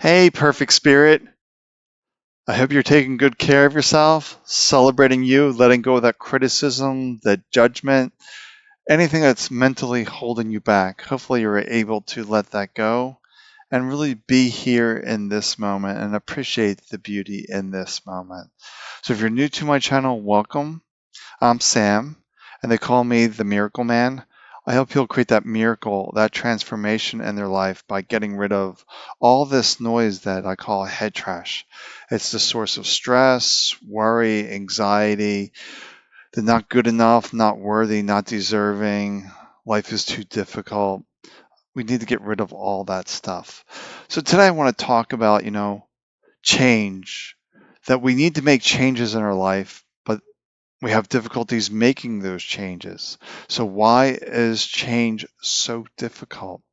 Hey, perfect spirit. I hope you're taking good care of yourself, celebrating you, letting go of that criticism, that judgment, anything that's mentally holding you back. Hopefully, you're able to let that go and really be here in this moment and appreciate the beauty in this moment. So, if you're new to my channel, welcome. I'm Sam, and they call me the Miracle Man. I hope you'll create that miracle, that transformation in their life by getting rid of all this noise that I call head trash. It's the source of stress, worry, anxiety, the not good enough, not worthy, not deserving, life is too difficult. We need to get rid of all that stuff. So today I want to talk about, change, that we need to make changes in our life, but we have difficulties making those changes. So, why is change so difficult?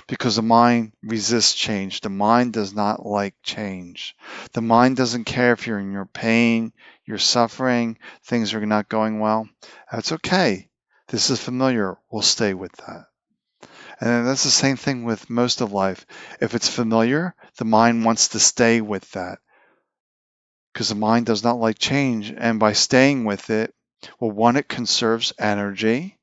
Because the mind resists change. The mind does not like change. The mind doesn't care if you're in your pain, you're suffering, things are not going well. That's okay. This is familiar. We'll stay with that. And that's the same thing with most of life. If it's familiar, the mind wants to stay with that because the mind does not like change. And by staying with it, well, one, it conserves energy.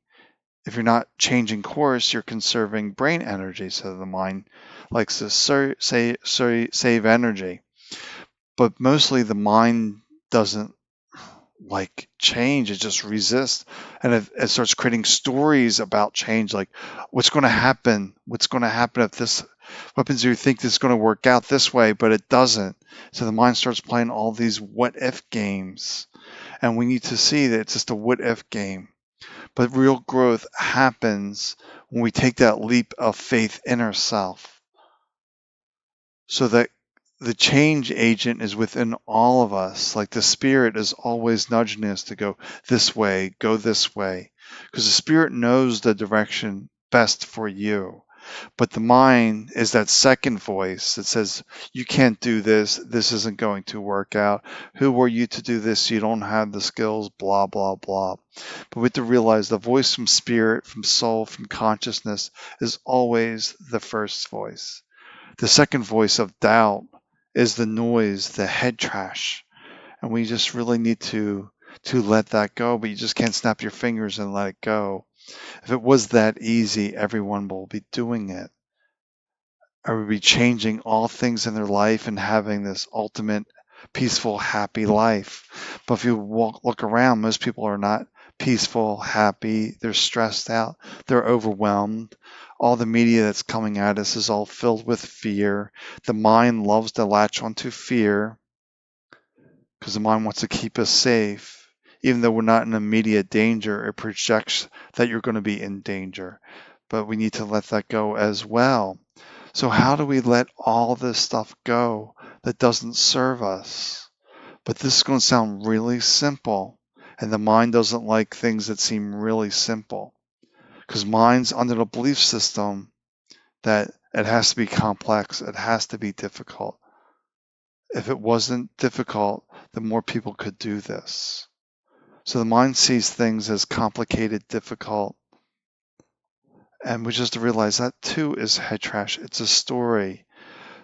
If you're not changing course, you're conserving brain energy. So the mind likes to save energy. But mostly the mind doesn't like change. It just resists. And it starts creating stories about change, like what's going to happen? What's going to happen if this, what happens if you think this is going to work out this way, but it doesn't? So the mind starts playing all these what if games. And we need to see that it's just a what if game. But real growth happens when we take that leap of faith in ourselves so that the change agent is within all of us. Like the spirit is always nudging us to go this way, because the spirit knows the direction best for you. But the mind is that second voice that says, you can't do this. This isn't going to work out. Who are you to do this? You don't have the skills, blah, blah, blah. But we have to realize the voice from spirit, from soul, from consciousness is always the first voice. The second voice of doubt is the noise, the head trash. And we just really need to let that go, but you just can't snap your fingers and let it go. If it was that easy, everyone will be doing it. I would be changing all things in their life and having this ultimate peaceful, happy life. But if you look around, most people are not peaceful, happy. They're stressed out. They're overwhelmed. All the media that's coming at us is all filled with fear. The mind loves to latch onto fear because the mind wants to keep us safe. Even though we're not in immediate danger, it projects that you're going to be in danger. But we need to let that go as well. So, how do we let all this stuff go that doesn't serve us? But this is going to sound really simple, and the mind doesn't like things that seem really simple because mind's under the belief system that it has to be complex, it has to be difficult. If it wasn't difficult, then more people could do this. So the mind sees things as complicated, difficult, and we just realize that too is head trash. It's a story.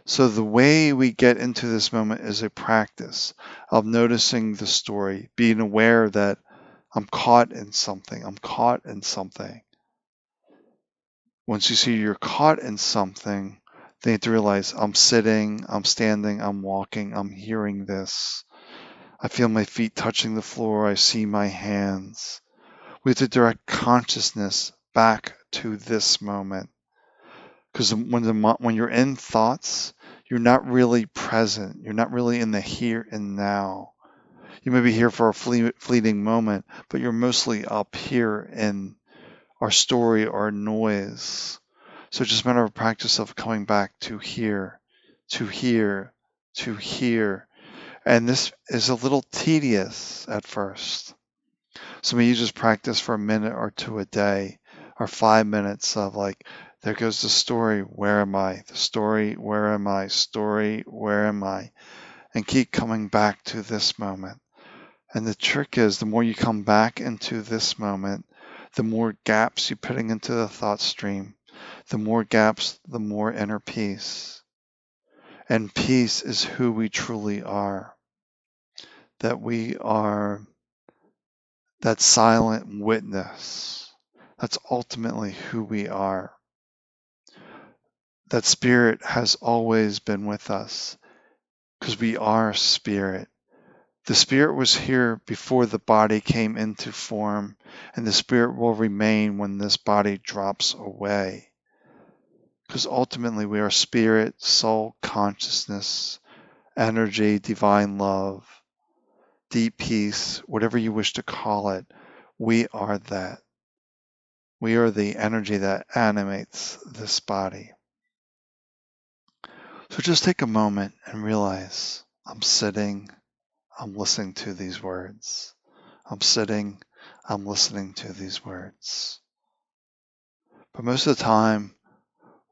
So the way we get into this moment is a practice of noticing the story, being aware that I'm caught in something. I'm caught in something. Once you see you're caught in something, then you have to realize I'm sitting, I'm standing, I'm walking, I'm hearing this. I feel my feet touching the floor. I see my hands. We have to direct consciousness back to this moment. Because when you're in thoughts, you're not really present. You're not really in the here and now. You may be here for a fleeting moment, but you're mostly up here in our story, our noise. So it's just a matter of practice of coming back to here, to here, to here. And this is a little tedious at first. So maybe you just practice for a minute or two a day, or 5 minutes of like, there goes the story, where am I? The story, where am I? Story, where am I? And keep coming back to this moment. And the trick is, the more you come back into this moment, the more gaps you're putting into the thought stream. The more gaps, the more inner peace. And peace is who we truly are. That we are that silent witness. That's ultimately who we are. That spirit has always been with us because we are spirit. The spirit was here before the body came into form, and the spirit will remain when this body drops away. Because ultimately we are spirit, soul, consciousness, energy, divine love, deep peace, whatever you wish to call it. We are that. We are the energy that animates this body. So just take a moment and realize I'm sitting, I'm listening to these words. I'm sitting, I'm listening to these words. But most of the time,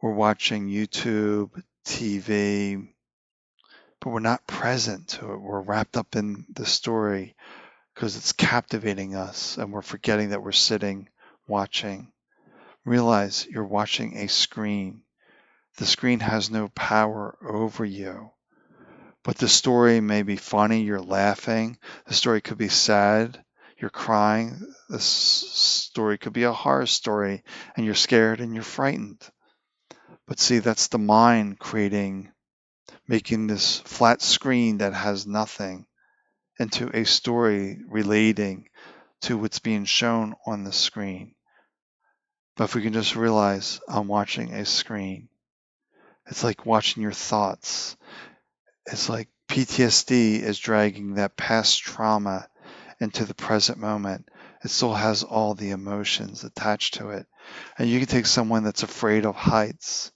we're watching YouTube, TV, but we're not present to it. We're wrapped up in the story because it's captivating us and we're forgetting that we're sitting, watching. Realize you're watching a screen. The screen has no power over you. But the story may be funny, you're laughing. The story could be sad, you're crying. The story could be a horror story, and you're scared and you're frightened. But see, that's the mind making this flat screen that has nothing into a story relating to what's being shown on the screen. But if we can just realize I'm watching a screen, it's like watching your thoughts. It's like PTSD is dragging that past trauma into the present moment. It still has all the emotions attached to it. And you can take someone that's afraid of heights,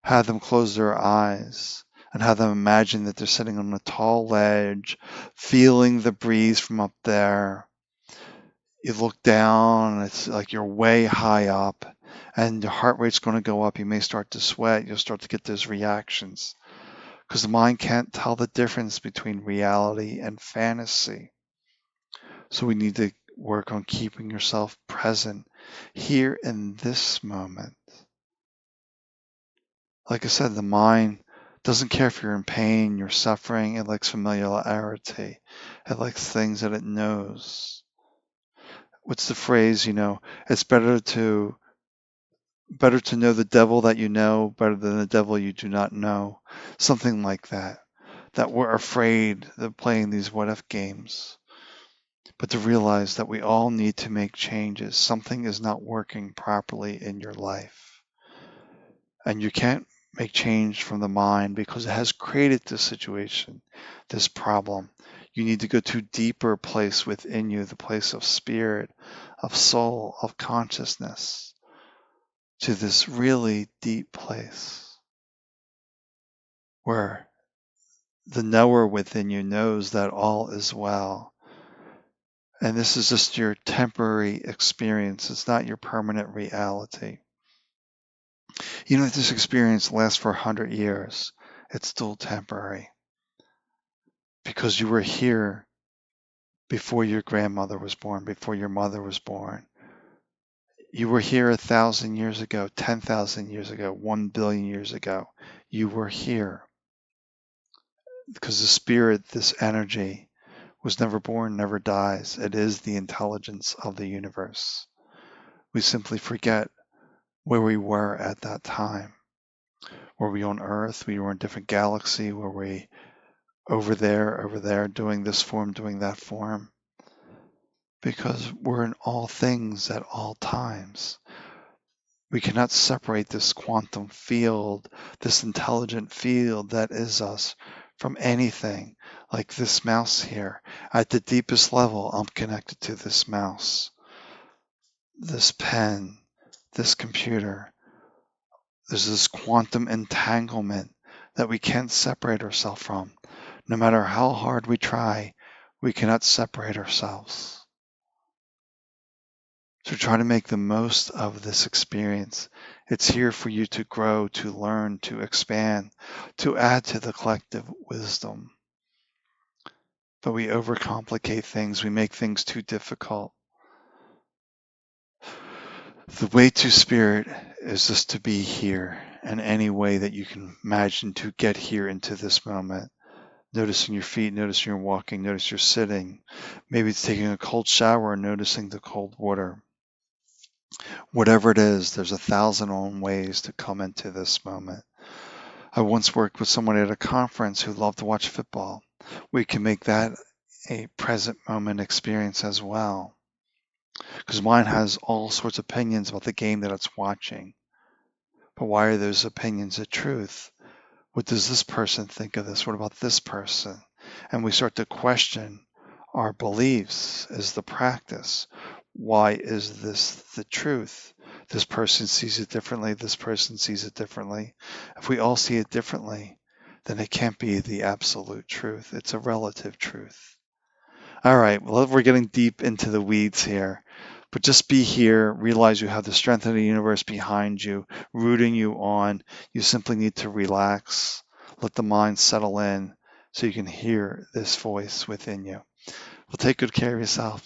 have them close their eyes, and have them imagine that they're sitting on a tall ledge, feeling the breeze from up there. You look down, and it's like you're way high up, and your heart rate's going to go up. You may start to sweat. You'll start to get those reactions because the mind can't tell the difference between reality and fantasy. So we need to work on keeping yourself present here in this moment. Like I said, the mind doesn't care if you're in pain, you're suffering. It likes familiarity. It likes things that it knows. What's the phrase? It's better to know the devil that you know better than the devil you do not know. Something like that. That we're afraid of playing these what if games. But to realize that we all need to make changes. Something is not working properly in your life. And you can't make change from the mind because it has created this situation, this problem. You need to go to a deeper place within you, the place of spirit, of soul, of consciousness, to this really deep place where the knower within you knows that all is well. And this is just your temporary experience. It's not your permanent reality. If this experience lasts for 100 years, it's still temporary. Because you were here before your grandmother was born, before your mother was born. You were here 1,000 years ago, 10,000 years ago, 1 billion years ago. You were here. Because the spirit, this energy, was never born, never dies. It is the intelligence of the universe. We simply forget where we were at that time. Were we on Earth? We were in a different galaxy. Were we over there, doing this form, doing that form? Because we're in all things at all times. We cannot separate this quantum field, this intelligent field that is us, from anything like this mouse here. At the deepest level, I'm connected to this mouse, this pen, this computer. There's this quantum entanglement that we can't separate ourselves from. No matter how hard we try, we cannot separate ourselves. So try to make the most of this experience. It's here for you to grow, to learn, to expand, to add to the collective wisdom. But we overcomplicate things. We make things too difficult. The way to spirit is just to be here. in any way that you can imagine to get here into this moment. Noticing your feet, noticing you're walking, notice you're sitting. Maybe it's taking a cold shower and noticing the cold water. Whatever it is, there's 1,000 ways to come into this moment. I once worked with someone at a conference who loved to watch football. We can make that a present moment experience as well. Because mind has all sorts of opinions about the game that it's watching. But why are those opinions the truth? What does this person think of this? What about this person? And we start to question our beliefs as the practice. Why is this the truth? This person sees it differently. This person sees it differently. If we all see it differently, then it can't be the absolute truth. It's a relative truth. All right, well, we're getting deep into the weeds here, but just be here. Realize you have the strength of the universe behind you, rooting you on. You simply need to relax, let the mind settle in so you can hear this voice within you. Well, take good care of yourself.